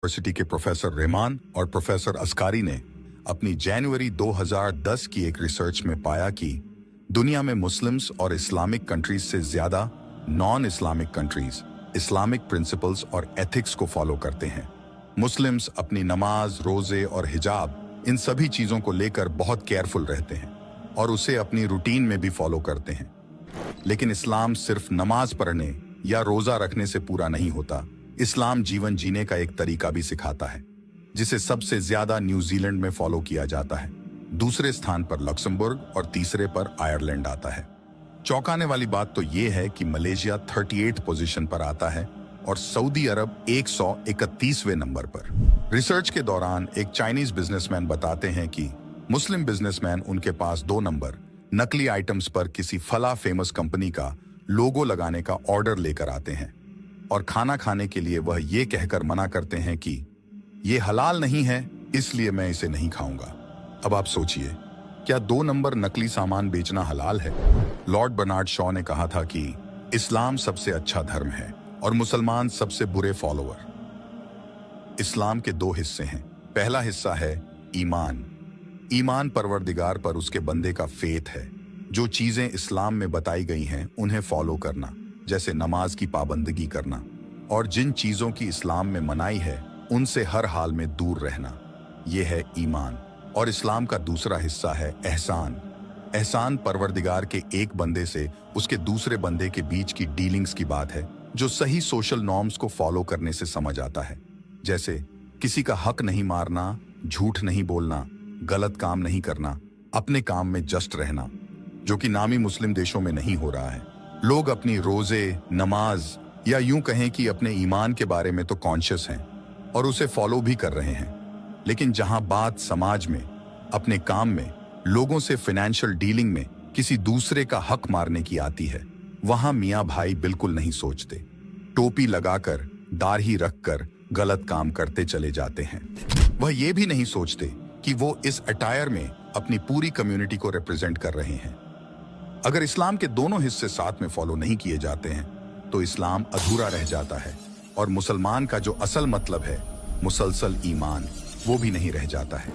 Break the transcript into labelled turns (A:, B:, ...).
A: University के professor Rahman और professor अस्कारी ने अपनी जनवरी 2010 की एक रिसर्च में पाया कि दुनिया में मुस्लिम्स और इस्लामिक कंट्रीज से ज्यादा non Islamic countries Islamic principles और एथिक्स को फॉलो करते हैं। मुस्लिम्स अपनी नमाज, रोजे और हिजाब इन सभी चीजों को लेकर बहुत केयरफुल रहते हैं और उसे अपनी रूटीन में भी फॉलो करते हैं। लेकिन इस्लाम सिर्फ नमाज पढ़ने या रोजा रखने से पूरा नहीं होता। इस्लाम जीवन जीने का एक तरीका भी सिखाता है, जिसे सबसे ज्यादा न्यूजीलैंड में फॉलो किया जाता है। दूसरे स्थान पर लक्समबर्ग और तीसरे पर आयरलैंड आता है। चौंकाने वाली बात तो यह है कि मलेशिया 38 पोजीशन पर आता है और सऊदी अरब 131वें नंबर पर। रिसर्च के दौरान एक चाइनीज बिजनेसमैन बताते हैं कि मुस्लिम बिजनेसमैन उनके पास 2 नंबर नकली आइटम्स पर किसी फला फेमस कंपनी का लोगो लगाने का ऑर्डर लेकर आते हैं और खाना खाने के लिए वह ये कहकर मना करते हैं कि ये हलाल नहीं है, इसलिए मैं इसे नहीं खाऊंगा। अब आप सोचिए, क्या 2 नंबर नकली सामान बेचना हलाल है? लॉर्ड बर्नार्ड शॉ ने कहा था कि इस्लाम सबसे अच्छा धर्म है और मुसलमान सबसे बुरे फॉलोअर। इस्लाम के 2 हिस्से हैं। पहला हिस्सा है ईमान। ईमान परवरदिगार पर उसके बंदे का फेथ है। जो चीजें इस्लाम में बताई गई हैं उन्हें फॉलो करना, जैसे नमाज की पाबंदगी करना, और जिन चीजों की इस्लाम में मनाही है उनसे हर हाल में दूर रहना, यह है ईमान। और इस्लाम का दूसरा हिस्सा है एहसान। एहसान परवरदिगार के एक बंदे से उसके दूसरे बंदे के बीच की डीलिंग्स की बात है, जो सही सोशल नॉर्म्स को फॉलो करने से समझ आता है, जैसे किसी का हक नहीं मारना, झूठ नहीं बोलना, गलत काम नहीं करना, अपने काम में जस्ट रहना, जो कि नामी मुस्लिम देशों में नहीं हो रहा है। लोग अपनी रोजे, नमाज या यूं कहें कि अपने ईमान के बारे में तो कॉन्शियस हैं और उसे फॉलो भी कर रहे हैं, लेकिन जहां बात समाज में, अपने काम में, लोगों से फाइनेंशियल डीलिंग में किसी दूसरे का हक मारने की आती है, वहां मियां भाई बिल्कुल नहीं सोचते। टोपी लगाकर, दाढ़ी रखकर गलत काम करते चले जाते हैं। वह ये भी नहीं सोचते कि वो इस अटायर में अपनी पूरी कम्युनिटी को रिप्रेजेंट कर रहे हैं। अगर इस्लाम के दोनों हिस्से साथ में फॉलो नहीं किए जाते हैं तो इस्लाम अधूरा रह जाता है और मुसलमान का जो असल मतलब है, मुसलसल ईमान, वो भी नहीं रह जाता है।